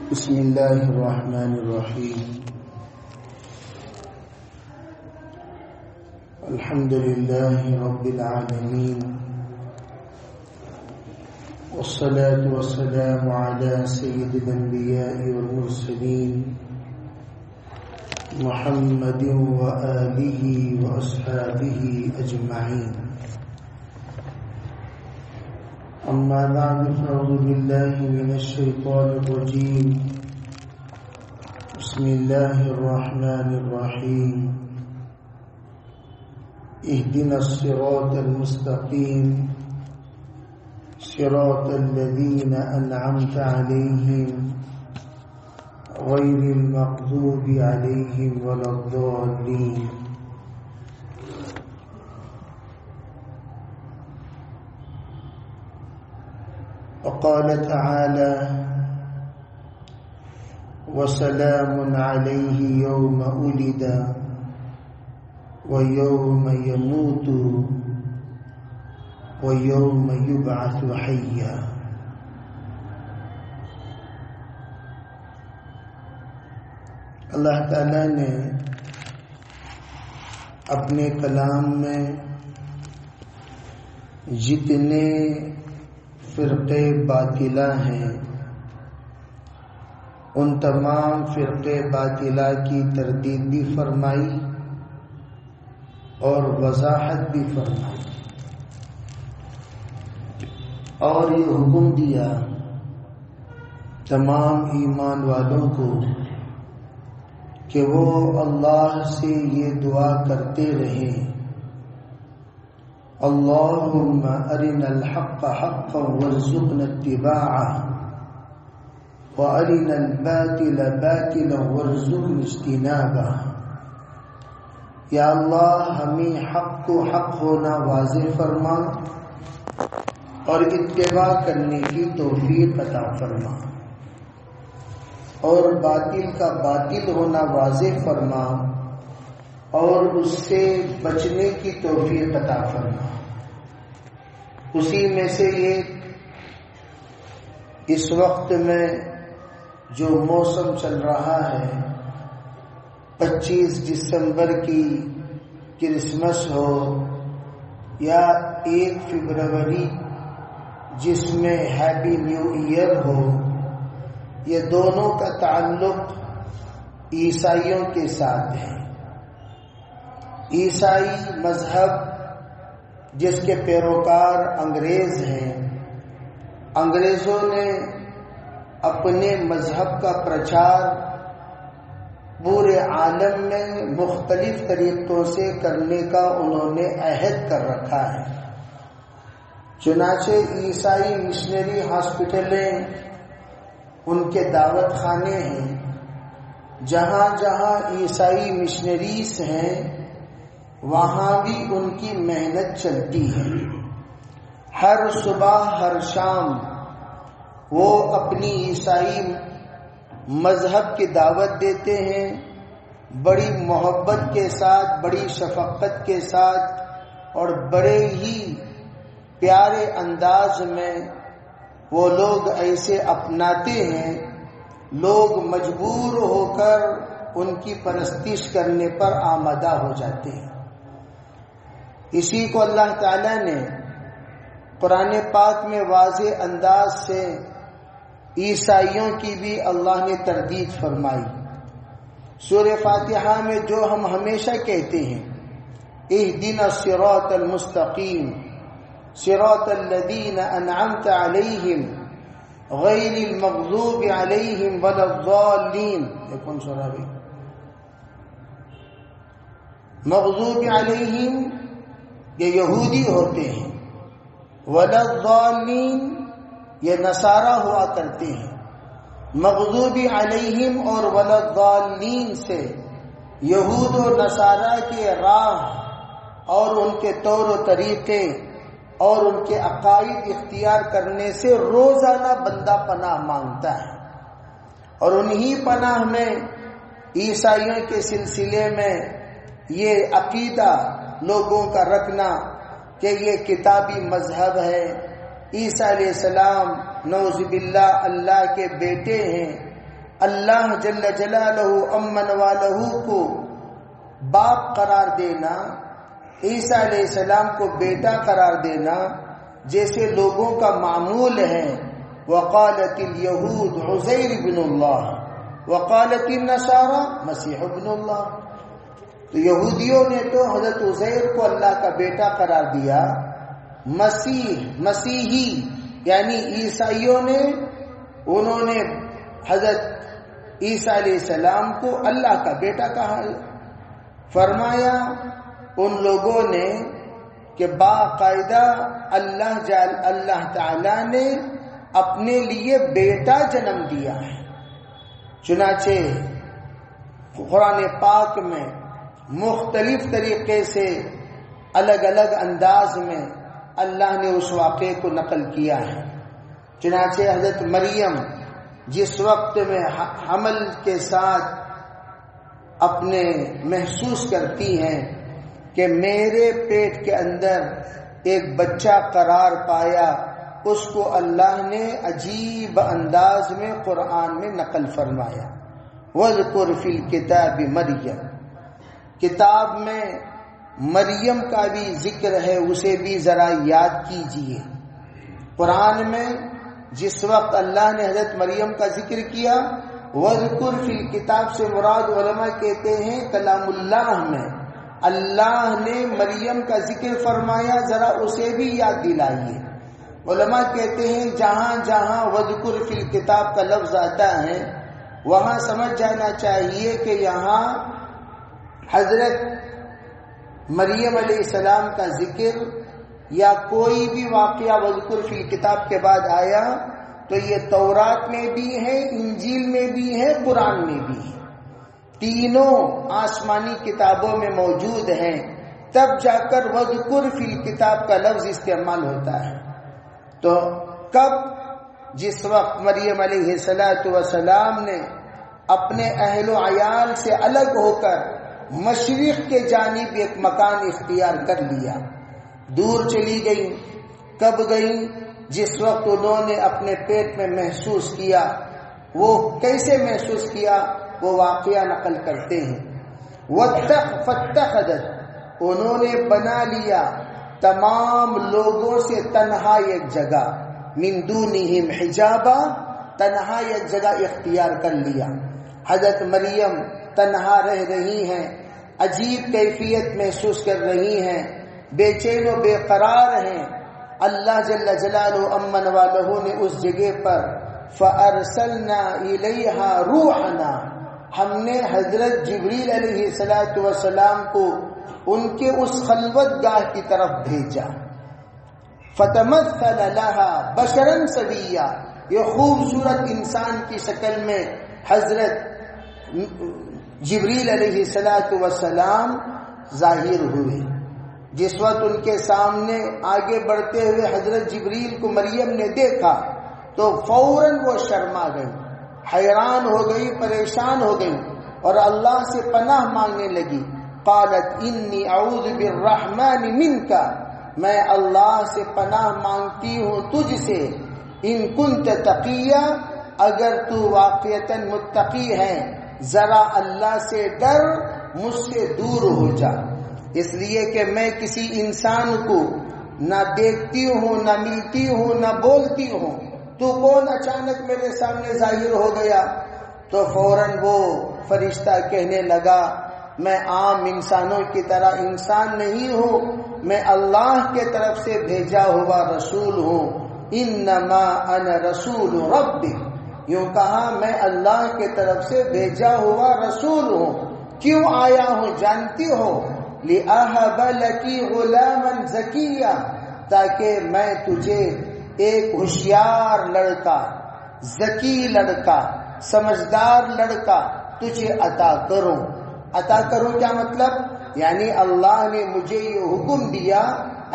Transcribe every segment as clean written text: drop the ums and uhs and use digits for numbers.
بسم اللہ الرحمن الرحیم الحمد للہ رب العالمین والصلاة والسلام على سید الانبیاء والمرسلین محمد وآلہ واصحابہ اجمعین اما بعد فاعوذ باللہ من الشیطان الرجیم بسم اللہ الرحمن الرحیم اهدنا الصراط المستقیم صراط الذین انعمت علیہم غیر المغضوب علیہم ولا الضالین. وقال تعالى وسلام عليه يوم ولد ويوم يموت ويوم يبعث حيا. اللہ تعالیٰ نے اپنے کلام میں جتنے فرقے باطلہ ہیں ان تمام فرقے باطلہ کی تردید بھی فرمائی اور وضاحت بھی فرمائی اور یہ حکم دیا تمام ایمان والوں کو کہ وہ اللہ سے یہ دعا کرتے رہیں اللهم أرنا الحق حقا وارزقنا اتباعه وأرنا الباطل باطلا وارزقنا اجتنابه. یا اللہ ہمیں حق کو حق ہونا واضح فرما اور اتباع کرنے کی توفیق عطا فرما اور باطل کا باطل ہونا واضح فرما اور اس سے بچنے کی توفیق عطا فرما. اسی میں سے یہ اس وقت میں جو موسم چل رہا ہے 25 دسمبر کی کرسمس ہو یا 1 فروری جس میں ہیپی نیو ایئر ہو، یہ دونوں کا تعلق عیسائیوں کے ساتھ ہے. عیسائی مذہب جس کے پیروکار انگریز ہیں، انگریزوں نے اپنے مذہب کا پرچار پورے عالم میں مختلف طریقوں سے کرنے کا انہوں نے عہد کر رکھا ہے. چنانچہ عیسائی مشنری ہاسپٹلیں ان کے دعوت خانے ہیں، جہاں جہاں عیسائی مشنریز ہیں وہاں بھی ان کی محنت چلتی ہے. ہر صبح ہر شام وہ اپنی عیسائی مذہب کی دعوت دیتے ہیں، بڑی محبت کے ساتھ، بڑی شفقت کے ساتھ اور بڑے ہی پیارے انداز میں وہ لوگ ایسے اپناتے ہیں، لوگ مجبور ہو کر ان کی پرستش کرنے پر آمادہ ہو جاتے ہیں. اسی کو اللہ تعالیٰ نے قرآن پاک میں واضح انداز سے عیسائیوں کی بھی اللہ نے تردید فرمائی. سورہ فاتحہ میں جو ہم ہمیشہ کہتے ہیں اہدنا الصراط المستقیم صراط الذین انعمت علیہم غیر المغضوب علیہم ولا الضالین. یہ کون سورہ ہے؟ مغضوب علیہم یہ یہودی ہوتے ہیں، ولا الضالین یہ نصارہ ہوا کرتے ہیں. مغضوب علیہم اور ولا الضالین سے یہود و نصارہ کے راہ اور ان کے طور و طریقے اور ان کے عقائد اختیار کرنے سے روزانہ بندہ پناہ مانگتا ہے. اور انہی پناہ میں عیسائیوں کے سلسلے میں یہ عقیدہ لوگوں کا رکھنا کہ یہ کتابی مذہب ہے، عیسیٰ علیہ السلام نعوذ باللہ اللہ کے بیٹے ہیں، اللہ جل جلالہ امن والہ کو باپ قرار دینا، عیسیٰ علیہ السلام کو بیٹا قرار دینا، جیسے لوگوں کا معمول ہے. وقالت الیہود عزیر ابن اللہ وقالت النصارى مسیح ابن اللہ. تو یہودیوں نے تو حضرت عزیر کو اللہ کا بیٹا قرار دیا، مسیحی یعنی عیسائیوں نے انہوں نے حضرت عیسیٰ علیہ السلام کو اللہ کا بیٹا کہا. فرمایا ان لوگوں نے کہ باقاعدہ اللہ تعالی نے اپنے لیے بیٹا جنم دیا ہے. چنانچہ قرآن پاک میں مختلف طریقے سے الگ الگ انداز میں اللہ نے اس واقعے کو نقل کیا ہے. چنانچہ حضرت مریم جس وقت میں حمل کے ساتھ اپنے محسوس کرتی ہیں کہ میرے پیٹ کے اندر ایک بچہ قرار پایا، اس کو اللہ نے عجیب انداز میں قرآن میں نقل فرمایا. وَاذْكُرْ فِي الْكِتَابِ مَرْيَمَ، کتاب میں مریم کا بھی ذکر ہے، اسے بھی ذرا یاد کیجئے. قرآن میں جس وقت اللہ نے حضرت مریم کا ذکر کیا، وَاذْكُرْ فِي الْكِتَاب سے مراد علماء کہتے ہیں کلام اللہ میں اللہ نے مریم کا ذکر فرمایا، ذرا اسے بھی یاد دلائیے. علماء کہتے ہیں جہاں جہاں وَاذْكُرْ فِي الْكِتَاب کا لفظ آتا ہے وہاں سمجھ جانا چاہیے کہ یہاں حضرت مریم علیہ السلام کا ذکر یا کوئی بھی واقعہ وَاذْكُرْ فِي الْكِتَاب کے بعد آیا تو یہ تورات میں بھی ہے، انجیل میں بھی ہے، قرآن میں بھی ہے. تینوں آسمانی کتابوں میں موجود ہیں، تب جا کر وَاذْكُرْ فِي الْكِتَاب کا لفظ استعمال ہوتا ہے. تو کب؟ جس وقت مریم علیہ السلام نے اپنے اہل و عیال سے الگ ہو کر مشرق کے جانب ایک مکان اختیار کر لیا، دور چلی گئی. کب گئی؟ جس وقت انہوں نے اپنے پیٹ میں محسوس کیا. وہ کیسے محسوس کیا؟ وہ واقعہ نقل کرتے ہیں. فاتخذت، انہوں نے بنا لیا تمام لوگوں سے تنہا ایک جگہ، من دونہم حجابا، تنہا ایک جگہ اختیار کر لیا. حضرت مریم تنہا رہ رہی ہیں، عجیب کیفیت محسوس کر رہی ہیں، بے چین و بے قرار ہیں. اللہ جل جلالہ امن والہ نے اس جگہ پر فَأَرْسَلْنَا إِلَيْهَا رُوحَنَا، ہم نے حضرت جبریل علیہ السلام کو ان کے اس خلوت گاہ کی طرف بھیجا. فَتَمَثَّلَ لَهَا بَشَرًا سَوِيًّا، یہ خوبصورت انسان کی شکل میں حضرت جبریل علیہ السلام ظاہر ہوئے. جس وقت ان کے سامنے آگے بڑھتے ہوئے حضرت جبریل کو مریم نے دیکھا تو فوراً وہ شرما گئی، حیران ہو گئی، پریشان ہو گئی اور اللہ سے پناہ مانگنے لگی. قالت انی اعوذ بالرحمن منک، میں اللہ سے پناہ مانگتی ہوں تجھ سے، ان کنت تقیا، اگر تو واقعتاً متقی ہے ذرا اللہ سے ڈر، مجھ سے دور ہو جا. اس لیے کہ میں کسی انسان کو نہ دیکھتی ہوں، نہ ملتی ہوں، نہ بولتی ہوں، تو کون اچانک میرے سامنے ظاہر ہو گیا؟ تو فوراً وہ فرشتہ کہنے لگا میں عام انسانوں کی طرح انسان نہیں ہوں، میں اللہ کے طرف سے بھیجا ہوا رسول ہوں. انما انا رسول ربک، یوں کہا میں اللہ کے طرف سے بھیجا ہوا رسول ہوں. کیوں آیا ہوں جانتی ہو؟ لِأَهَبَ لَكِ غُلَامًا زَكِيًّا، تاکہ میں تجھے ایک ہوشیار لڑکا، ذکی لڑکا، سمجھدار لڑکا تجھے عطا کروں. عطا کروں کیا مطلب؟ یعنی اللہ نے مجھے یہ حکم دیا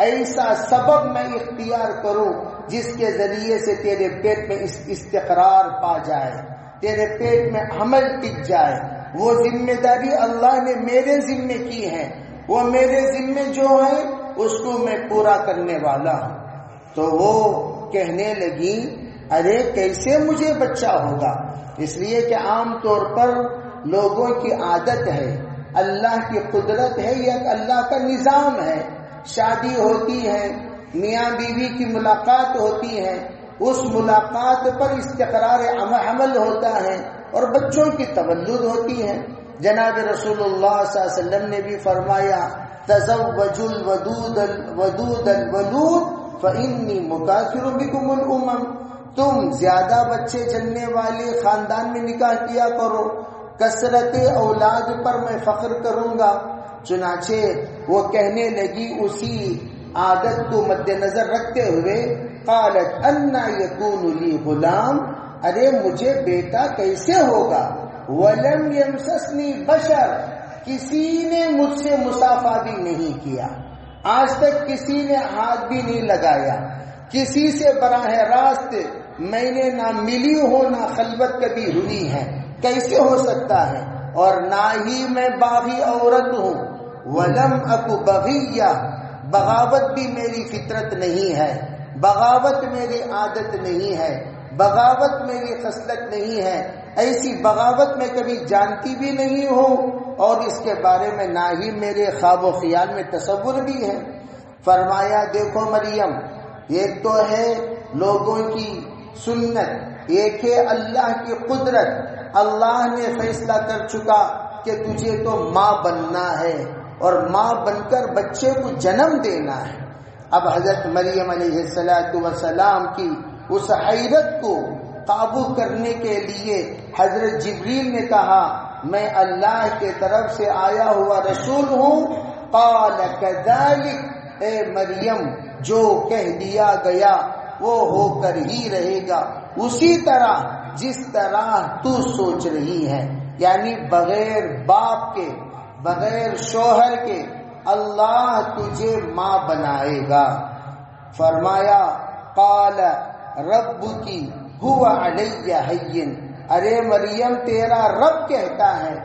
ایسا سبب میں اختیار کروں جس کے ذریعے سے تیرے پیٹ میں استقرار پا جائے، تیرے پیٹ میں حمل ٹک جائے. وہ ذمہ داری اللہ نے میرے ذمے کی ہے، وہ میرے ذمے جو ہے اس کو میں پورا کرنے والا ہوں. تو وہ کہنے لگی ارے کیسے مجھے بچہ ہوگا؟ اس لیے کہ عام طور پر لوگوں کی عادت ہے، اللہ کی قدرت ہے، یہ اللہ کا نظام ہے، شادی ہوتی ہے، میاں بیوی کی ملاقات ہوتی ہے، اس ملاقات پر استقرار حمل ہوتا ہے اور بچوں کی تولد ہوتی ہے۔ جناب رسول اللہ صلی اللہ علیہ وسلم نے بھی فرمایا تزوجوا الودود الولود فإنی مکاثر بکم الامم، تم زیادہ بچے جننے والے خاندان میں نکاح کیا کرو، کثرت اولاد پر میں فخر کروں گا۔ چنانچہ وہ کہنے لگی اسی عادت کو مد نظر رکھتے ہوئے، قالت انا یکون لی غلام، ارے مجھے بیٹا کیسے ہوگا؟ ولم یمسسنی بشر، کسی نے مجھ سے مصافحہ بھی نہیں کیا، آج تک کسی نے ہاتھ بھی نہیں لگایا، کسی سے براہ راست میں نے نہ ملی ہو نہ خلوت کبھی ہوئی ہے، کیسے ہو سکتا ہے؟ اور نہ ہی میں باغی عورت ہوں، ولم اکو بغیہ، بغاوت بھی میری فطرت نہیں ہے، بغاوت میری عادت نہیں ہے، بغاوت میری خصلت نہیں ہے، ایسی بغاوت میں کبھی جانتی بھی نہیں ہوں، اور اس کے بارے میں نہ ہی میرے خواب و خیال میں تصور بھی ہے۔ فرمایا دیکھو مریم، ایک تو ہے لوگوں کی سنت، ایک ہے اللہ کی قدرت، اللہ نے فیصلہ کر چکا کہ تجھے تو ماں بننا ہے اور ماں بن کر بچے کو جنم دینا ہے۔ اب حضرت مریم علیہ السلام کی اس حیرت کو قابو کرنے کے لیے حضرت جبریل نے کہا میں اللہ کے طرف سے آیا ہوا رسول ہوں۔ قال کذالک، اے مریم جو کہہ دیا گیا وہ ہو کر ہی رہے گا، اسی طرح جس طرح تو سوچ رہی ہے، یعنی بغیر باپ کے، بغیر شوہر کے اللہ تجھے ماں بنائے گا۔ فرمایا قال ربکی هو علی ہین، ارے مریم تیرا رب کہتا ہے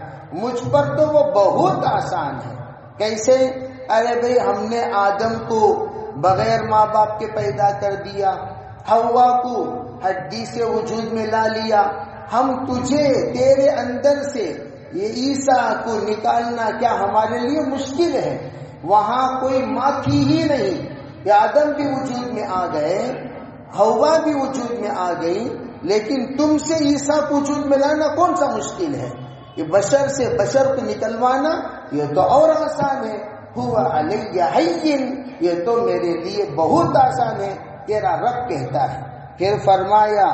مجھ پر تو وہ بہت آسان ہے۔ کیسے؟ ارے بھئی ہم نے آدم کو بغیر ماں باپ کے پیدا کر دیا، حوا کو ہڈی سے وجود میں لا لیا، ہم تجھے تیرے اندر سے یہ عیسیٰ کو نکالنا کیا ہمارے لیے مشکل ہے؟ وہاں کوئی ماں تھی ہی نہیں، آدم بھی وجود میں آ گئے، حوا بھی وجود میں آ گئی، لیکن تم سے عیسیٰ کو وجود میں لانا کون سا مشکل ہے؟ یہ بشر سے بشر کو نکلوانا یہ تو اور آسان ہے۔ ہوا علی ہین، یہ تو میرے لیے بہت آسان ہے، تیرا رب کہتا ہے۔ پھر فرمایا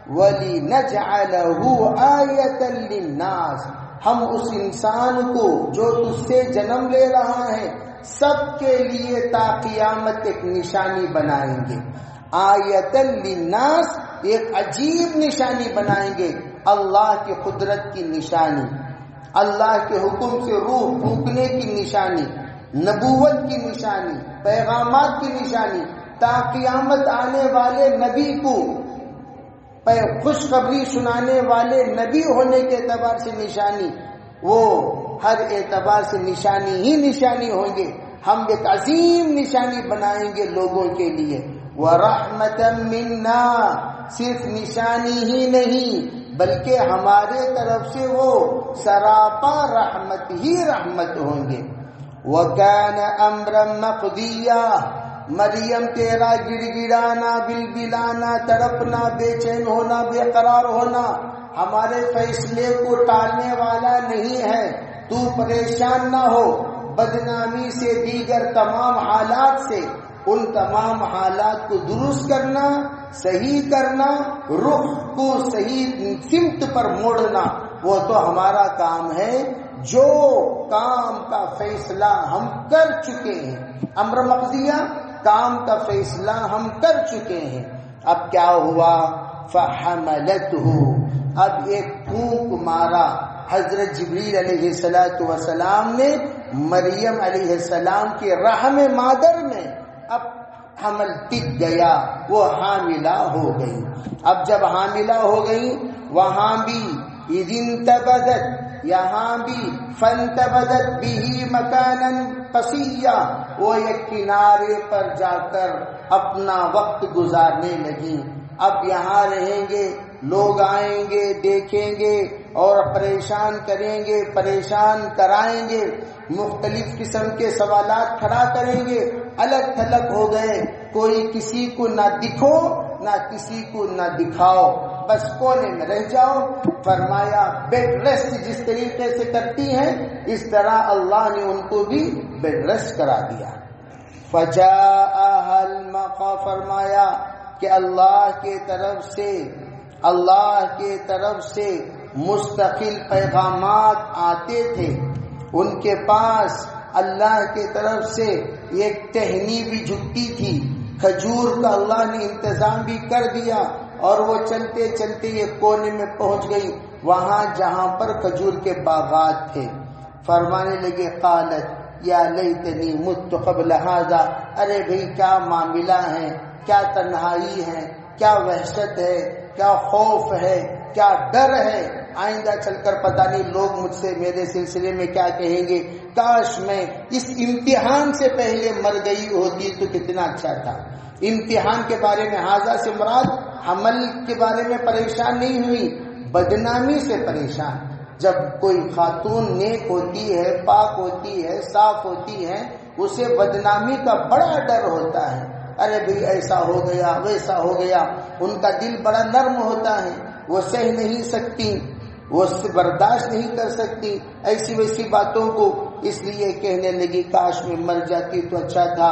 وَلِنَجْعَلَهُ آیَةً لِلنَّاسِ، ہم اس انسان کو جو تجھ سے جنم لے رہا ہے سب کے لیے تا قیامت ایک نشانی بنائیں گے۔ آیۃ للناس، ایک عجیب نشانی بنائیں گے، اللہ کی قدرت کی نشانی، اللہ کے حکم سے روح پھونکنے کی نشانی، نبوت کی نشانی، پیغامات کی نشانی، تا قیامت آنے والے نبی کو خوشخبری سنانے والے نبی ہونے کے اعتبار سے نشانی، وہ ہر اعتبار سے نشانی ہی نشانی ہوں گے۔ ہم ایک عظیم نشانی بنائیں گے لوگوں کے لیے۔ وَرَحْمَةً مِنَّا، صرف نشانی ہی نہیں بلکہ ہمارے طرف سے وہ سراپا رحمت ہی رحمت ہوں گے۔ وَكَانَ أَمْرًا مَقْضِيًّا، مریم تیرا گڑ گڑانا، بلبلانا، تڑپنا، بے چین ہونا، بے قرار ہونا ہمارے فیصلے کو ٹالنے والا نہیں ہے۔ تو پریشان نہ ہو، بدنامی سے، دیگر تمام حالات سے، ان تمام حالات کو درست کرنا، صحیح کرنا، رخ کو صحیح سمت پر موڑنا، وہ تو ہمارا کام ہے۔ جو کام کا فیصلہ ہم کر چکے ہیں، امر مقضیہ، کام کا فیصلہ ہم کر چکے ہیں۔ اب کیا ہوا؟ فحملتہ، اب ایک پھونک مارا حضرت جبریل علیہ السلام نے مریم علیہ السلام کے رحم مادر میں، اب حمل ٹک گیا، وہ حاملہ ہو گئی۔ اب جب حاملہ ہو گئی، وہاں بھی اذ انتبذت، یہاں بھی فانتبذت بھی مکانا قصیا، وہ ایک کنارے پر جا کر اپنا وقت گزارنے لگی۔ اب یہاں رہیں گے، لوگ آئیں گے، دیکھیں گے اور پریشان کریں گے، پریشان کرائیں گے، مختلف قسم کے سوالات کھڑا کریں گے، الگ تھلگ ہو گئے، کوئی کسی کو نہ دکھو نہ کسی کو نہ دکھاؤ، بس کونے میں رہ جاؤ۔ فرمایا بیڈ ریسٹ جس طریقے سے کرتی ہیں اس طرح اللہ نے ان کو بھی بیڈ ریسٹ کرا دیا۔ فجاءها المقام، فرمایا کہ اللہ کے طرف سے مستقل پیغامات آتے تھے، ان کے پاس اللہ کے طرف سے ایک ٹہنی بھی جھکتی تھی، کھجور کا اللہ نے انتظام بھی کر دیا، اور وہ چلتے چلتے یہ کونے میں پہنچ گئی وہاں جہاں پر کھجور کے باغات تھے۔ فرمانے لگے قالت یا لیتنی مت قبل ھذا، ارے بھئی کیا معاملہ ہے، کیا تنہائی ہے، کیا وحشت ہے، کیا خوف ہے، کیا ڈر ہے، آئندہ چل کر پتہ نہیں لوگ مجھ سے میرے سلسلے میں کیا کہیں گے، کاش میں اس امتحان سے پہلے مر گئی ہوتی تو کتنا اچھا تھا۔ امتحان کے بارے میں ھذا سے مراد حمل کے بارے میں پریشان نہیں ہوئی، بدنامی سے پریشان۔ جب کوئی خاتون نیک ہوتی ہے، پاک ہوتی ہے، صاف ہوتی ہے، اسے بدنامی کا بڑا ڈر ہوتا ہے، ارے بھئی ایسا ہو گیا ویسا ہو گیا، ان کا دل بڑا نرم ہوتا ہے، وہ سہ نہیں سکتی، وہ برداشت نہیں کر سکتی ایسی ویسی باتوں کو، اس لیے کہنے لگی کاش میں مر جاتی تو اچھا تھا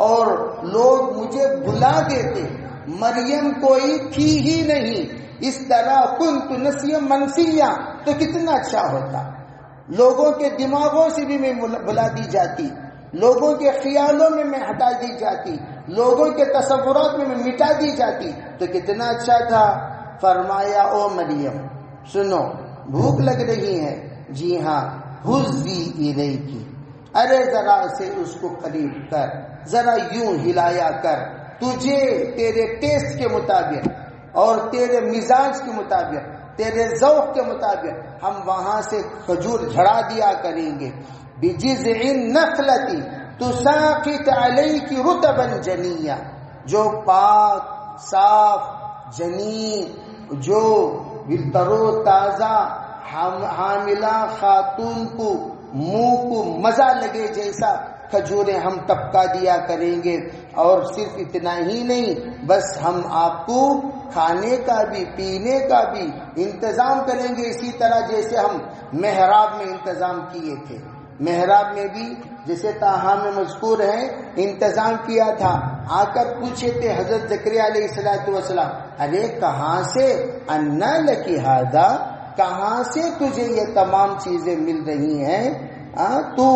اور لوگ مجھے بھلا دیتے، مریم کوئی تھی ہی نہیں، اس طرح کنت نسیا منسیا تو کتنا اچھا ہوتا، لوگوں کے دماغوں سے بھی میں بھلا دی جاتی، لوگوں کے خیالوں میں میں ہٹا دی جاتی، لوگوں کے تصورات میں مٹا دی جاتی تو کتنا اچھا تھا۔ فرمایا او مریم سنو، بھوک لگ رہی ہے، جی ہاں، حزی الیکی، ارے ذرا سے اس کو قریب کر، ذرا یوں ہلایا کر، تجھے تیرے ٹیسٹ کے مطابق اور تیرے مزاج کے مطابق، تیرے ذوق کے مطابق ہم وہاں سے کھجور جھڑا دیا کریں گے۔ بجذع النخلۃ تساقط علیک رطبا جنیا، جو پاک صاف جنین، جو تر و تازہ حاملہ خاتون کو منہ کو مزہ لگے جیسا کھجوریں ہم ٹپکا دیا کریں گے، اور صرف اتنا ہی نہیں، بس ہم آپ کو کھانے کا بھی پینے کا بھی انتظام کریں گے، اسی طرح جیسے ہم محراب میں انتظام کیے تھے، محراب میں بھی جیسے تاہا میں مذکور ہے انتظام کیا تھا۔ آ کر پوچھے تھے حضرت زکریا علیہ السلام، ارے کہاں سے انا لکی ھذا، کہاں سے تجھے یہ تمام چیزیں مل رہی ہیں، تو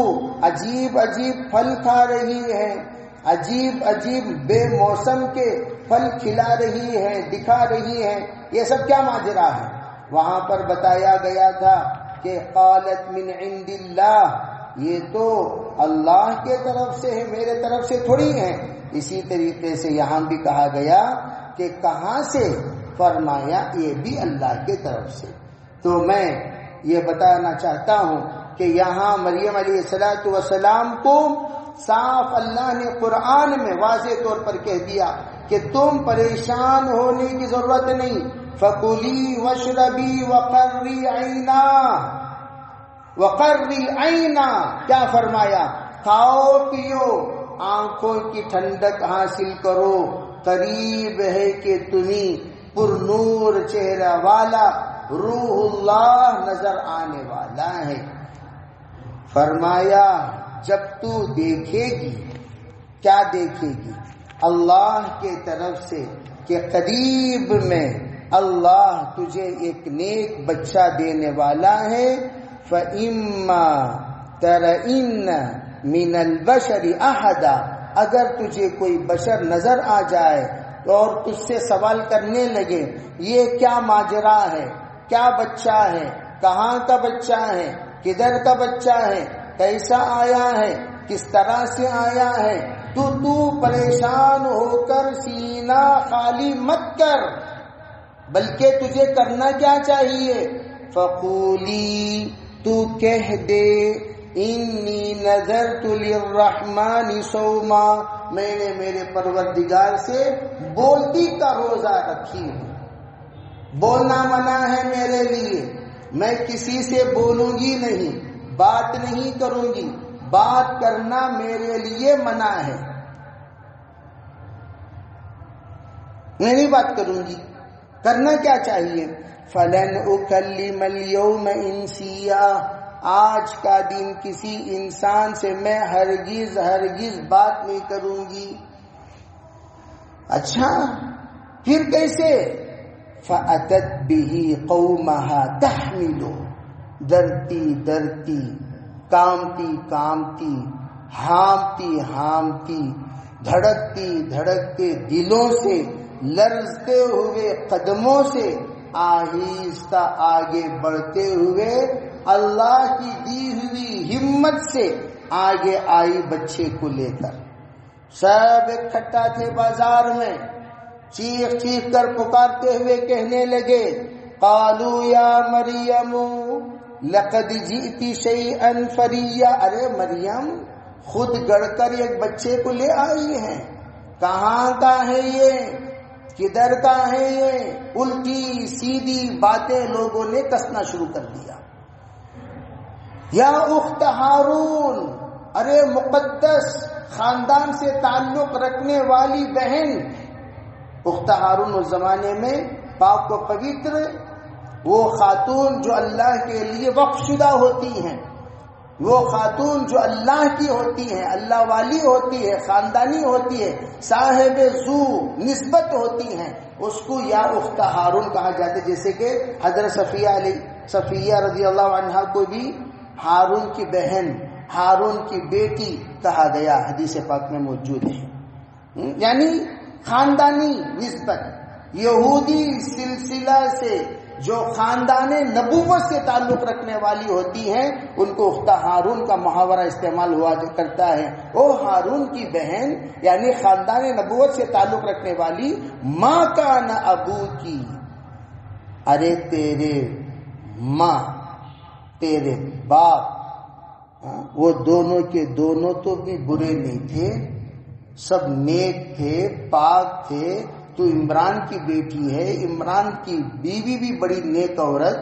عجیب عجیب پھل کھا رہی ہے، عجیب عجیب بے موسم کے پھل کھلا رہی ہے، دکھا رہی ہے، یہ سب کیا ماجرا ہے؟ وہاں پر بتایا گیا تھا کہ قالت من عند اللہ، یہ تو اللہ کے طرف سے ہے، میرے طرف سے تھوڑی ہے۔ اسی طریقے سے یہاں بھی کہا گیا کہ کہاں سے، فرمایا یہ بھی اللہ کے طرف سے۔ تو میں یہ بتانا چاہتا ہوں کہ یہاں مریم علیہ السلام کو صاف اللہ نے قرآن میں واضح طور پر کہہ دیا کہ تم پریشان ہونے کی ضرورت نہیں، فَكُلِي وَاشْرَبِي وَقَرِّي عَيْنًا، کیا فرمایا؟ کھاؤ پیو، آنکھوں کی ٹھنڈک حاصل کرو، قریب ہے کہ تمہیں پر نور چہرہ والا روح اللہ نظر آنے والا ہے۔ فرمایا جب تو دیکھے گی، کیا دیکھے گی؟ اللہ کے طرف سے کہ قریب میں اللہ تجھے ایک نیک بچہ دینے والا ہے، فَإِمَّا تَرَئِنَّ مِنَ الْبَشَرِ أَحَدًا، اگر تجھے کوئی بشر نظر آ جائے اور تجھ سے سوال کرنے لگے یہ کیا ماجرا ہے، کیا بچہ ہے، کہاں کا بچہ ہے، کدھر کا بچہ ہے، کیسا آیا ہے، کس طرح سے آیا ہے، تو پریشان ہو کر سینہ خالی مت کر، بلکہ تجھے کرنا کیا چاہیے؟ فقولی، تو کہہ دے انی نذرت للرحمن صوما، میں نے میرے پروردگار سے بولتی کا روزہ رکھی ہوں. بولنا منع ہے میرے لیے. میں کسی سے بولوں گی نہیں, بات نہیں کروں گی. بات کرنا میرے لیے منع ہے. میں نہیں بات کروں گی. کرنا کیا چاہیے؟ فَلَنْ أُكَلِّمَ الْيَوْمَ إِنْسِيًّا. آج کا دن کسی انسان سے میں ہرگز بات نہیں کروں گی. اچھا پھر کیسے؟ فَأَتَتْ بِهِ قَوْمَهَا تَحْمِلُ. ڈرتی کامتی ہامتی دھڑکتے دلوں سے, لرزتے ہوئے قدموں سے آہستہ آگے بڑھتے ہوئے اللہ کی دی ہوئی ہمت سے آگے آئی بچے کو لے کر. سب اکٹھا تھے بازار میں, چیخ کر پکارتے ہوئے کہنے لگے, قالوا یا مریم لقد جئت شیئا فریا. ارے مریم, خود گڑھ کر ایک بچے کو لے آئی ہے. کہاں کا ہے یہ, کدھر کا ہے یہ؟ الٹی سیدھی باتیں لوگوں نے کسنا شروع کر دیا. یا اخت ہارون, ارے مقدس خاندان سے تعلق رکھنے والی بہن. اخت ہارون اس زمانے میں پاک و پوتر وہ خاتون جو اللہ کے لیے وقف شدہ ہوتی ہیں, وہ خاتون جو اللہ کی ہوتی ہیں, اللہ والی ہوتی ہے, خاندانی ہوتی ہے, صاحب ذو نسبت ہوتی ہیں, اس کو یا اخت ہارون کہا جاتا ہے. جیسے کہ حضرت صفیہ رضی اللہ عنہا کو بھی ہارون کی بہن, ہارون کی بیٹی کہا گیا, حدیث پاک میں موجود ہے. یعنی خاندانی نسبت. یہودی سلسلہ سے جو خاندان نبوت سے تعلق رکھنے والی ہوتی ہیں ان کو اخت ہارون کا محاورہ استعمال ہوا کرتا ہے. او ہارون کی بہن, یعنی خاندان نبوت سے تعلق رکھنے والی. ماں کا نہ ابو کی, ارے تیرے ماں تیرے باپ وہ دونوں کے دونوں تو بھی برے نہیں تھے, سب نیک تھے, پاک تھے. تو عمران کی بیٹی ہے, عمران کی بیوی بھی بڑی نیک عورت,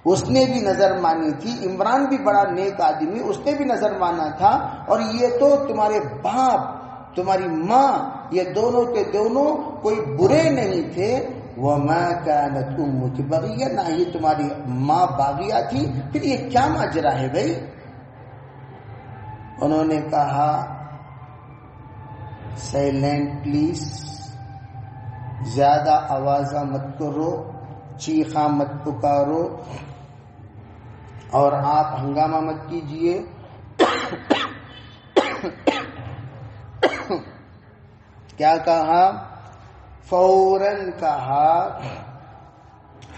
اس نے بھی نظر مانی تھی. عمران بھی بڑا نیک آدمی, اس نے بھی نظر مانا تھا. اور یہ تو تمہارے باپ تمہاری ماں یہ دونوں کے دونوں کوئی برے نہیں تھے. وَمَا كَانَتْ أُمُّكِ بَغِيًّا, نہ ہی تمہاری ماں باغیہ تھی. پھر یہ کیا ماجرا ہے بھائی؟ انہوں نے کہا سائلنٹ پلیز, زیادہ آوازہ مت کرو, چیخا مت پکارو, اور آپ ہنگامہ مت کیجئے. کیا کہا؟ فوراً کہا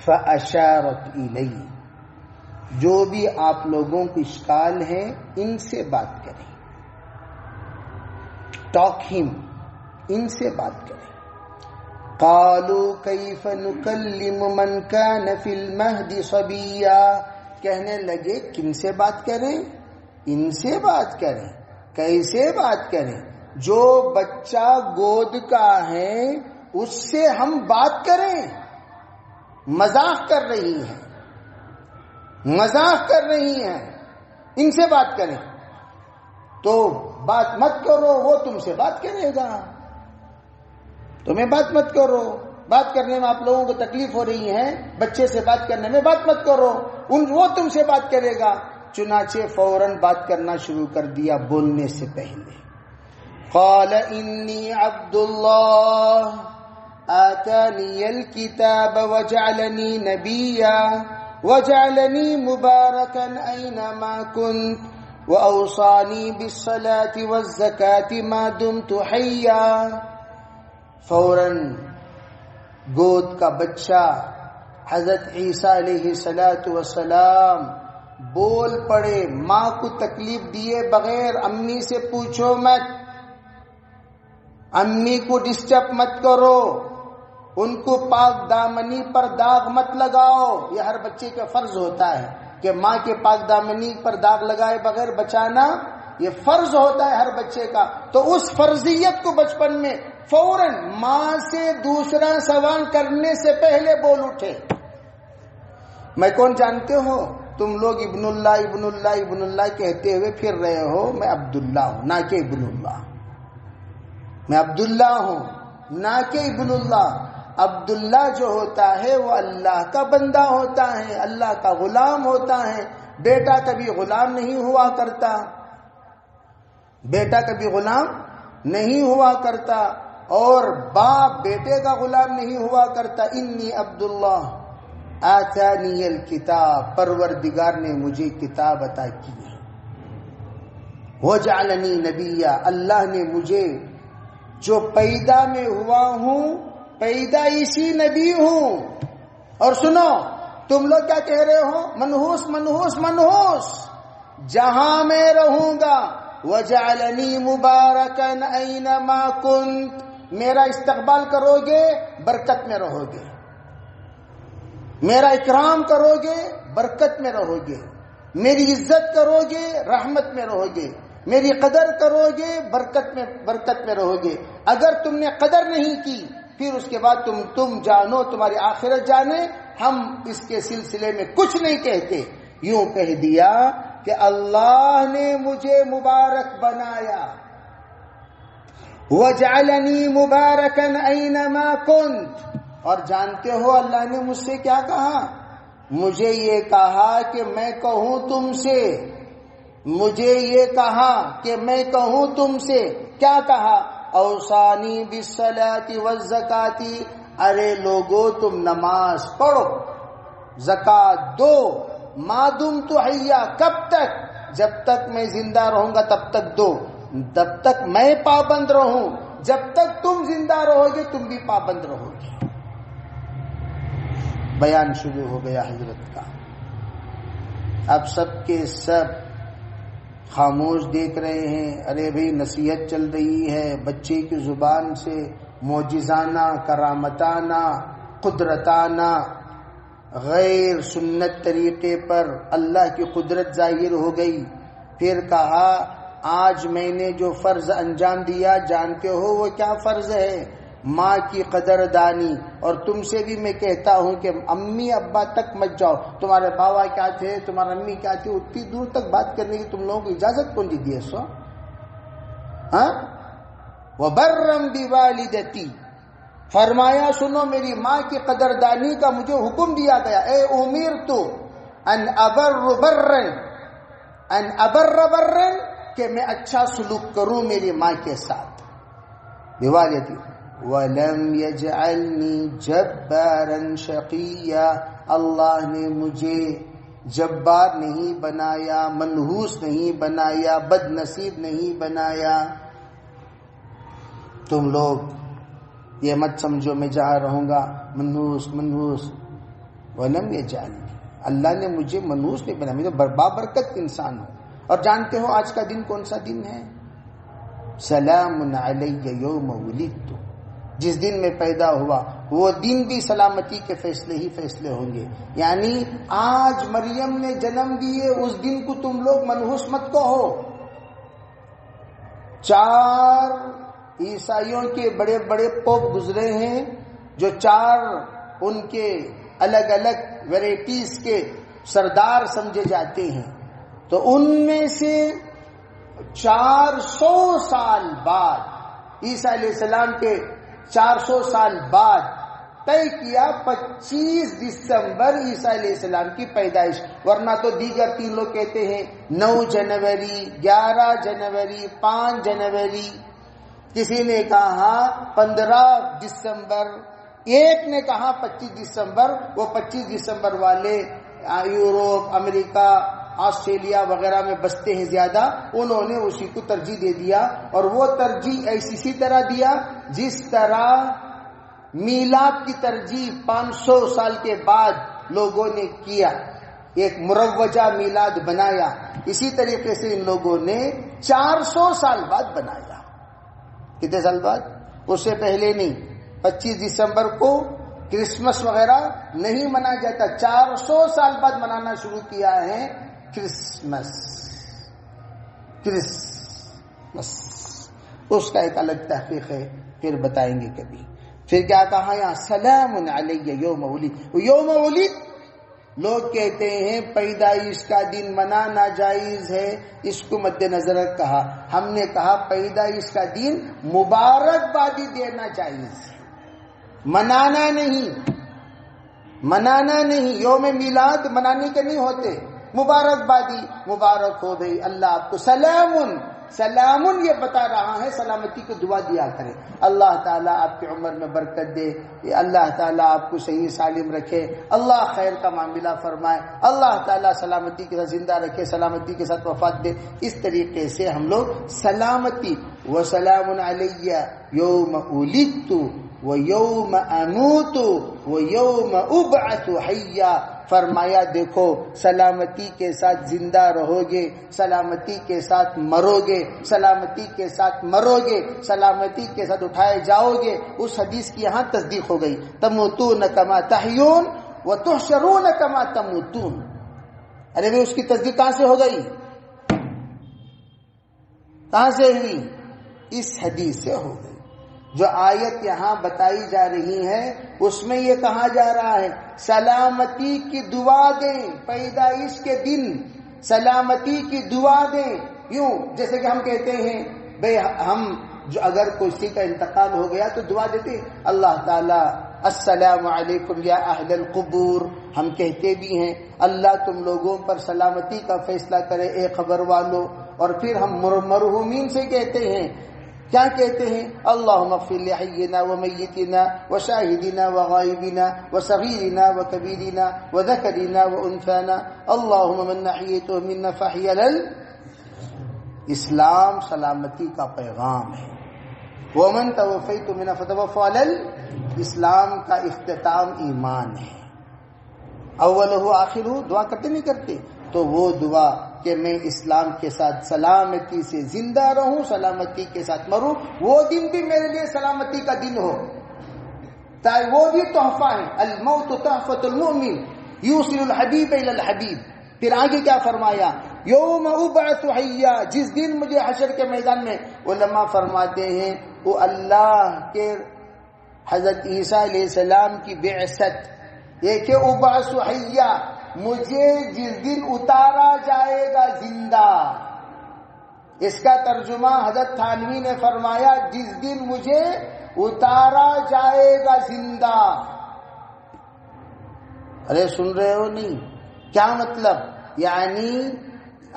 فَأَشَارَتْ إِلَيْهِ, جو بھی آپ لوگوں کو اشکال ہے ان سے بات کریں, ٹاک ہم, ان سے بات کریں. قالوا کیف نکلم من کان فی المہد صبیا, کہنے لگے کن سے بات کریں؟ ان سے بات کریں. کیسے بات کریں؟ جو بچہ گود کا ہے اس سے ہم بات کریں؟ مذاق کر رہی ہیں, ان سے بات کریں. تو بات مت کرو, وہ تم سے بات کرے گا. تمہیں بات مت کرو, بات کرنے میں آپ لوگوں کو تکلیف ہو رہی ہے, بچے سے بات کرنے میں بات مت کرو, وہ تم سے بات کرے گا. چنانچہ فوراً بات کرنا شروع کر دیا بولنے سے پہلے. قال انی عبد اللہ آتانی الکتاب وجعلنی نبیا وجعلنی مبارکا اینما کنت وأوصانی بالصلاة والزکاة ما دمت حیا. فوراً گود کا بچہ حضرت عیسیٰ علیہ السلام بول پڑے. ماں کو تکلیف دیے بغیر امی سے پوچھو مت, امی کو ڈسٹرب مت کرو, ان کو پاک دامنی پر داغ مت لگاؤ. یہ ہر بچے کا فرض ہوتا ہے کہ ماں کے پاک دامنی پر داغ لگائے بغیر بچانا یہ فرض ہوتا ہے ہر بچے کا، تو اس فرضیت کو بچپن میں فوراً ماں سے دوسرا سوال کرنے سے پہلے بول اٹھے، میں کون جانتے ہو؟ تم لوگ ابن اللہ ابن اللہ ابن اللہ کہتے ہوئے پھر رہے ہو، میں عبداللہ ہوں نہ کہ ابن اللہ، میں عبداللہ ہوں نہ کہ ابن اللہ۔ عبداللہ جو ہوتا ہے وہ اللہ کا بندہ ہوتا ہے، اللہ کا غلام ہوتا ہے۔ بیٹا کبھی غلام نہیں ہوا کرتا، بیٹا کبھی غلام نہیں ہوا کرتا، اور باپ بیٹے کا غلام نہیں ہوا کرتا۔ انی عبداللہ آتانی الکتاب، پروردگار نے مجھے کتاب عطا کی ہے۔ وجعلنی نبیا، اللہ نے مجھے جو پیدا میں ہوا ہوں پیدا اسی نبی ہوں۔ اور سنو، تم لوگ کیا کہہ رہے ہو؟ منحوس منحوس منحوس، جہاں میں رہوں گا وجعلنی مبارکا اینما کنت، میرا استقبال کرو گے برکت میں رہو گے، میرا اکرام کرو گے برکت میں رہو گے، میری عزت کرو گے رحمت میں رہو گے، میری قدر کرو گے برکت میں رہو گے۔ اگر تم نے قدر نہیں کی پھر اس کے بعد تم جانو تمہاری آخرت جانے، ہم اس کے سلسلے میں کچھ نہیں کہتے۔ یوں کہہ دیا کہ اللہ نے مجھے مبارک بنایا، وجعلنی مبارکا اینما کنت۔ اور جانتے ہو اللہ نے مجھ سے کیا کہا؟ مجھے یہ کہا کہ میں کہوں تم سے، مجھے یہ کہا کہ میں کہوں تم سے، کیا کہا؟ اوصانی بالصلاۃ والزکاۃ، ارے لوگو تم نماز پڑھو، زکات دو، ما دمت حیا، کب تک؟ جب تک میں زندہ رہوں گا تب تک دو، جب تک میں پابند رہوں، جب تک تم زندہ رہو گے تم بھی پابند رہو گے۔ بیان شروع ہو گیا حضرت کا۔ اب سب کے سب خاموش دیکھ رہے ہیں۔ ارے بھئی نصیحت چل رہی ہے، بچے کی زبان سے معجزانہ، کرامتانہ، قدرتانہ، غیر سنت طریقے پر اللہ کی قدرت ظاہر ہو گئی۔ پھر کہا آج میں نے جو فرض انجام دیا جانتے ہو وہ کیا فرض ہے؟ ماں کی قدر دانی۔ اور تم سے بھی میں کہتا ہوں کہ امی ابا تک مت جاؤ، تمہارے بابا کیا تھے، تمہارا امی کیا تھی، اتنی دور تک بات کرنے کی تم لوگوں کو اجازت کون دی ہے؟ سو ہاں، وبرم بوالدتی، فرمایا سنو میری ماں کی قدردانی کا مجھے حکم دیا گیا۔ اے امرت ان ابر برا، ان ابر برا، کہ میں اچھا سلوک کروں میری ماں کے ساتھ، بوالدتی۔ وَلَمْ يَجْعَلْنِي جَبَّارًا شَقِيًّا، اللہ نے مجھے جبار نہیں بنایا، منحوس نہیں بنایا، بد نصیب نہیں بنایا۔ تم لوگ یہ مت سمجھو میں جہاں رہوں گا منحوس منحوس۔ وَلَمْ يَجْعَلْنِي، اللہ نے مجھے منحوس نہیں بنایا، میں تو بابرکت انسان ہوں۔ اور جانتے ہو آج کا دن کون سا دن ہے؟ سلام علی یوم ولدت، جس دن میں پیدا ہوا وہ دن بھی سلامتی کے فیصلے ہی فیصلے ہوں گے۔ یعنی آج مریم نے جنم دیے، اس دن کو تم لوگ منحوس مت کہو۔ 4 عیسائیوں کے بڑے بڑے پوپ گزرے ہیں، جو 4 ان کے الگ الگ ویرائٹیز کے سردار سمجھے جاتے ہیں۔ تو ان میں سے 400 سال بعد، عیسیٰ علیہ السلام کے 400 سال بعد طے کیا 25 دسمبر عیسیٰ علیہ السلام کی پیدائش، ورنہ تو دیگر 3 لوگ کہتے ہیں 9 جنوری، 11 جنوری، 5 جنوری، کسی نے کہا 15 دسمبر، ایک نے کہا 25 دسمبر۔ وہ 25 دسمبر والے یورپ، امریکہ، آسٹریلیا وغیرہ میں بستے ہیں زیادہ، انہوں نے اسی کو ترجیح دے دیا، اور وہ ترجیح اسی طرح دیا جس طرح میلاد کی ترجیح 500 سال کے بعد لوگوں نے کیا، ایک مروجہ میلاد بنایا، اسی طریقے سے ان لوگوں نے 400 سال بعد بنایا۔ کتنے سال بعد؟ اس سے پہلے نہیں۔ 25 دسمبر کو کرسمس وغیرہ نہیں منایا جاتا، 400 سال بعد منانا شروع کیا ہے کرسمس۔ بس اس کا ایک الگ تحقیق ہے، پھر بتائیں گے کبھی۔ پھر کیا کہا یہاں سلام علی یوم ولد، یوم ولد لوگ کہتے ہیں پیدائش کا دن منانا جائز ہے، اس کو مد نظر کہا۔ ہم نے کہا پیدائش کا دن مبارکبادی دینا جائز ہے، منانا نہیں، منانا نہیں۔ یوم میلاد منانے کے نہیں ہوتے، مبارکبادی، مبارک ہو بھئی اللہ آپ کو، سلامن سلامن یہ بتا رہا ہے سلامتی کو دعا دیا کرے، اللہ تعالیٰ آپ کی عمر میں برکت دے، اللہ تعالیٰ آپ کو صحیح سالم رکھے، اللہ خیر کا معاملہ فرمائے، اللہ تعالیٰ سلامتی کے ساتھ زندہ رکھے، سلامتی کے ساتھ وفات دے۔ اس طریقے سے ہم لوگ سلامتی وسلام علی یوم ولدت ویوم اموت ویوم ابعث حیا، فرمایا دیکھو سلامتی کے ساتھ زندہ رہو گے، سلامتی کے ساتھ مرو گے، سلامتی کے ساتھ مرو گے، سلامتی کے ساتھ اٹھائے جاؤ گے۔ اس حدیث کی یہاں تصدیق ہو گئی، تموتون کما تحیون وتحشرون کما تموتون۔ ارے بھائی اس کی تصدیق کہاں سے ہو گئی؟ کہاں سے ہوئی؟ اس حدیث سے ہو گئی۔ جو آیت یہاں بتائی جا رہی ہے اس میں یہ کہا جا رہا ہے سلامتی کی دعا دیں، پیدائش کے دن سلامتی کی دعا دیں۔ یوں جیسے کہ ہم کہتے ہیں بھئی ہم جو اگر کسی کا انتقال ہو گیا تو دعا دیتے اللہ تعالی السلام علیکم یا اہل القبور، ہم کہتے بھی ہیں اللہ تم لوگوں پر سلامتی کا فیصلہ کرے اے قبر والو۔ اور پھر ہم مرحومین سے کہتے ہیں، کیا کہتے ہیں؟ اللہم اغفر لحینا ومیتنا وشاہدنا وغائبنا وصغیرنا وکبیرنا وذکرنا وانثانا اللہم من احییتہ منا فاحی علی۔ اسلام سلامتی کا پیغام ہے۔ ومن توفیت منا فتوفى علی، اسلام کا اختتام ایمان ہے۔ اولہ آخرہ، دعا کرتے نہیں کرتے؟ تو وہ دعا کہ میں اسلام کے ساتھ سلامتی سے زندہ رہوں، سلامتی کے ساتھ مروں، وہ دن بھی میرے لیے سلامتی کا دن ہو، تاکہ وہ بھی تحفہ ہے۔ الموت تحفۃ المؤمن یوصل الحبیب الی الحبیب۔ پھر آگے کیا فرمایا؟ یوم ابعث حیا، جس دن مجھے حشر کے میدان میں، علماء فرماتے ہیں وہ اللہ کے حضرت عیسیٰ علیہ السلام کی بعثت، یہ کہ ابعث حیا، مجھے جس دن اتارا جائے گا زندہ۔ اس کا ترجمہ حضرت تھانوی نے فرمایا جس دن مجھے اتارا جائے گا زندہ۔ ارے سن رہے ہو نہیں؟ کیا مطلب؟ یعنی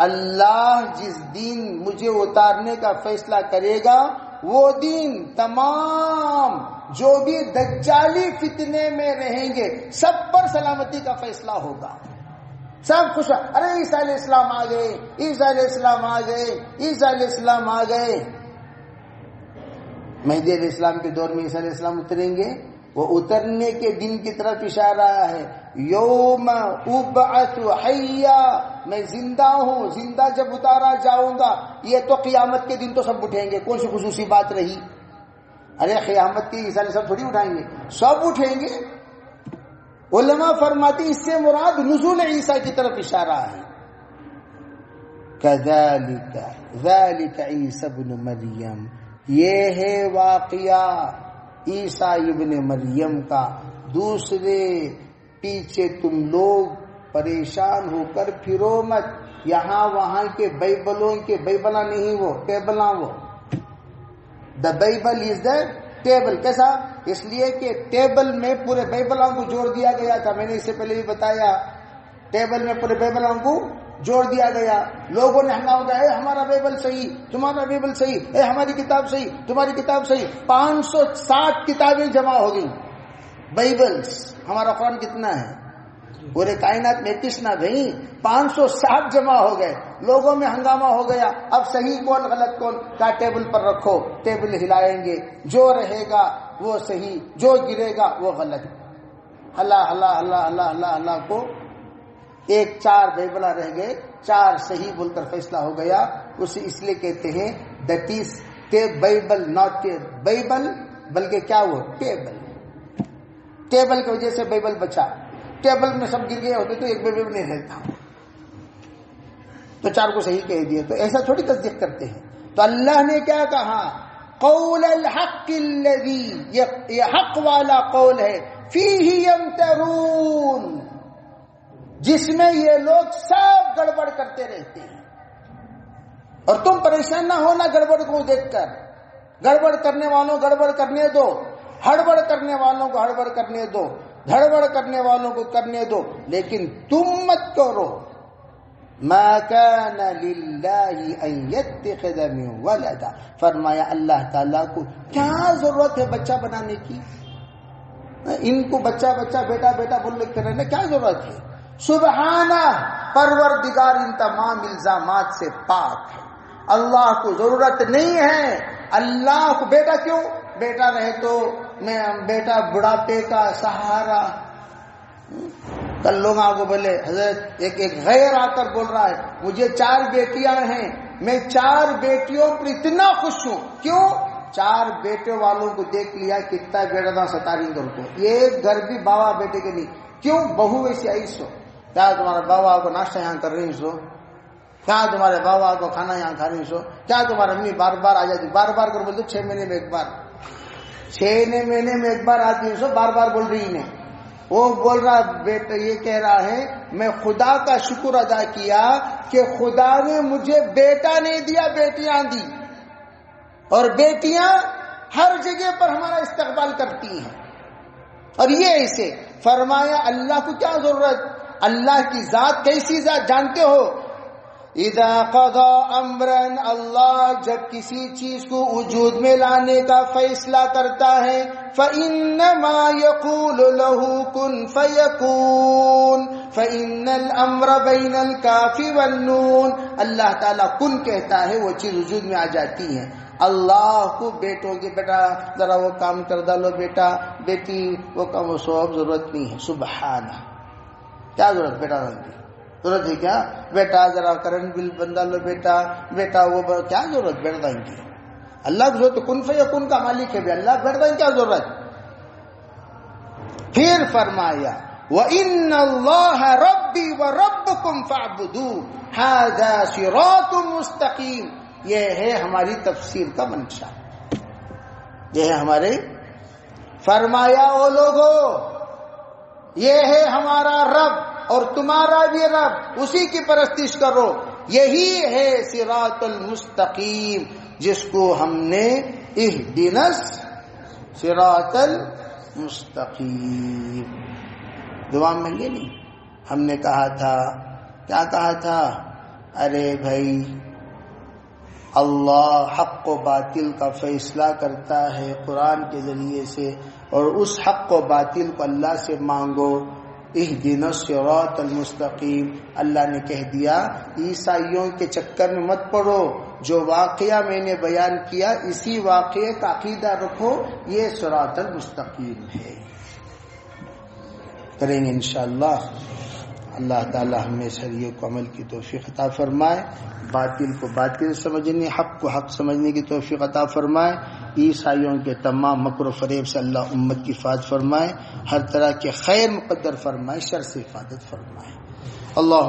اللہ جس دن مجھے اتارنے کا فیصلہ کرے گا وہ دن تمام جو بھی دجالی فتنے میں رہیں گے سب پر سلامتی کا فیصلہ ہوگا، سب خوش۔ ارے عیسیٰ علیہ السلام آ گئے، عیسیٰ علیہ السلام آ گئے، عیسیٰ علیہ السلام آ گئے۔ مہدی علیہ السلام کے دور میں عیسیٰ علیہ السلام اتریں گے، وہ اترنے کے دن کی طرف اشارہ ہے۔ یوم ابعث حیا، میں زندہ ہوں، زندہ جب اتارا جاؤں گا۔ یہ تو قیامت کے دن تو سب اٹھیں گے، کون سی خصوصی بات رہی؟ ارے قیامت کے عیسیٰ علیہ السلام تھوڑی اٹھائیں گے، سب اٹھیں گے۔ علماء فرماتی اس سے مراد نزول عیسیٰ کی طرف اشارہ ہے۔ کذالک ذالک عیسی ابن مریم، یہ ہے واقعہ عیسیٰ ابن مریم کا۔ دوسرے پیچھے تم لوگ پریشان ہو کر پھرو مت، یہاں وہاں کے بائبلوں کے بائبلا نہیں، وہ ٹیبلاں، وہ the Bible is the table. کیسا؟ اس لیے کہ ٹیبل میں پورے بائبلوں کو جوڑ دیا گیا تھا، میں نے اس سے پہلے بھی بتایا، ٹیبل میں پورے بائبلوں کو جوڑ دیا گیا۔ لوگوں نے ہنگامہ کیا، اے ہمارا بائبل صحیح، تمہارا بائبل صحیح، اے ہماری کتاب صحیح، تمہاری کتاب صحیح۔ 560 کتابیں جمع ہو گئی، بائبلز۔ ہمارا قرآن کتنا ہے؟ پورے کائنات میں کتنا بھائی؟ 560 جمع ہو گئے۔ لوگوں میں ہنگامہ ہو گیا، اب صحیح کون غلط کون؟ کا ٹیبل پر رکھو، ٹیبل ہلائیں گے، جو رہے گا وہ صحیح، جو گرے گا وہ غلط۔ اللہ اللہ اللہ اللہ اللہ اللہ کو ایک 4 بائبلہ رہ گئے، 4 صحیح بول کر فیصلہ ہو گیا۔ اسے اس لیے کہتے ہیں that is Bible, not Bible بلکہ کیا وہ ٹیبل۔ ٹیبل کی وجہ سے بائبل بچا، ٹیبل میں سب گر گئے ہوتے تو ایک بائبل نہیں رہتا، تو 4 کو صحیح کہہ دیا۔ تو ایسا تھوڑی تصدیق کرتے ہیں، تو اللہ نے کیا کہا؟ قول الحق الذی، یہ حق والا قول ہے، فیہ یمترون، جس میں یہ لوگ سب گڑبڑ کرتے رہتے ہیں. اور تم پریشان نہ ہونا گڑبڑ کو دیکھ کر. گڑبڑ کرنے والوں گڑبڑ کرنے دو، ہڑبڑ کرنے والوں کو ہڑبڑ کرنے دو، دھڑبڑ کرنے والوں کو کرنے دو، لیکن تم مت کرو. ما كان للہ ان يتخذ من ولدا، فرمایا اللہ تعالیٰ کو کیا ضرورت ہے بچہ بنانے کی؟ ان کو بچہ بچہ بیٹا بیٹا بول لکھ کر رہنا کیا ضرورت ہے؟ سبحانہ، پروردگار ان تمام الزامات سے پاک ہے. اللہ کو ضرورت نہیں ہے. اللہ کو بیٹا کیوں؟ بیٹا رہے تو میں بیٹا بڑھاپے کا سہارا. کل لوگ آپ کو بولے حضرت ایک غیر آ کر بول رہا ہے مجھے 4 بیٹیاں ہیں، میں 4 بیٹیوں پر اتنا خوش ہوں. کیوں؟ 4 بیٹے والوں کو دیکھ لیا کتنا بیٹا تھا 17 گھر کو. یہ گھر بھی بابا بیٹے کے نہیں. کیوں؟ بہو ویسی آئی سو. کیا تمہارا بابا کو ناشتہ یہاں کر رہی سو؟ کیا تمہارے بابا کو کھانا یہاں کھا رہی سو؟ کیا تمہاری امی بار بار آ جاتی؟ بار بار کر بولتے 6 مہینے میں ایک بار، 6 مہینے میں ایک بار آتی ہے. سو بار بار بول رہی انہیں. وہ بول رہا بیٹا، یہ کہہ رہا ہے میں خدا کا شکر ادا کیا کہ خدا نے مجھے بیٹا نہیں دیا، بیٹیاں دی. اور بیٹیاں ہر جگہ پر ہمارا استقبال کرتی ہیں. اور یہ ایسے فرمایا اللہ کو کیا ضرورت؟ اللہ کی ذات کیسی ذات جانتے ہو؟ اذا قضى امرا، اللہ جب کسی چیز کو وجود میں لانے کا فیصلہ کرتا ہے، فانما يقول له كن فيكون، فان الامر بين الكاف والنون. اللہ تعالیٰ کن کہتا ہے وہ چیز وجود میں آ جاتی ہے. اللہ کو بیٹوں کی بیٹا ذرا وہ کام کر ڈالو، بیٹا بیٹی وہ کام وہ سب ضرورت نہیں ہے. سبحانہ، کیا ضرورت بیٹا کی؟ ضرورت ہے کیا؟ بیٹا ذرا کرنٹ بل بندہ لو، بیٹا بیٹا وہ کیا ضرورت بیٹا کی؟ اللہ کو ضرورت کن فیکون کا مالک ہے بھی اللہ، بیٹا کیا ضرورت؟ پھر فرمایا وَإِنَّ اللَّهَ رَبِّي وَرَبُّكُمْ فَاعْبُدُوهُ هَذَا صِرَاطٌ مُسْتَقِيمٌ. یہ ہے ہماری تفسیر کا منشا، یہ ہے ہمارے. فرمایا او لوگو، یہ ہے ہمارا رب اور تمہارا بھی رب، اسی کی پرستش کرو. یہی ہے صراط المستقیم، جس کو ہم نے اہدنا صراط المستقیم دعا میں لے لی. ہم نے کہا تھا، کیا کہا تھا؟ ارے بھائی اللہ حق و باطل کا فیصلہ کرتا ہے قرآن کے ذریعے سے، اور اس حق و باطل کو اللہ سے مانگو. اہدنا الصراط المستقیم. اللہ نے کہہ دیا عیسائیوں کے چکر میں مت پڑو، جو واقعہ میں نے بیان کیا اسی واقعے کا عقیدہ رکھو، یہ صراط المستقیم ہے. کریں گے انشاءاللہ. اللہ تعالی ہمیں شریعہ کو عمل کی توفیق عطا فرمائے، باطل کو باطل سمجھنے، حق کو حق سمجھنے کی توفیق عطا فرمائے. عیسائیوں کے تمام مکر و فریب سے اللہ امت کی حفاظت فرمائے، ہر طرح کے خیر مقدر فرمائے، شر سے حفاظت فرمائے. اللہ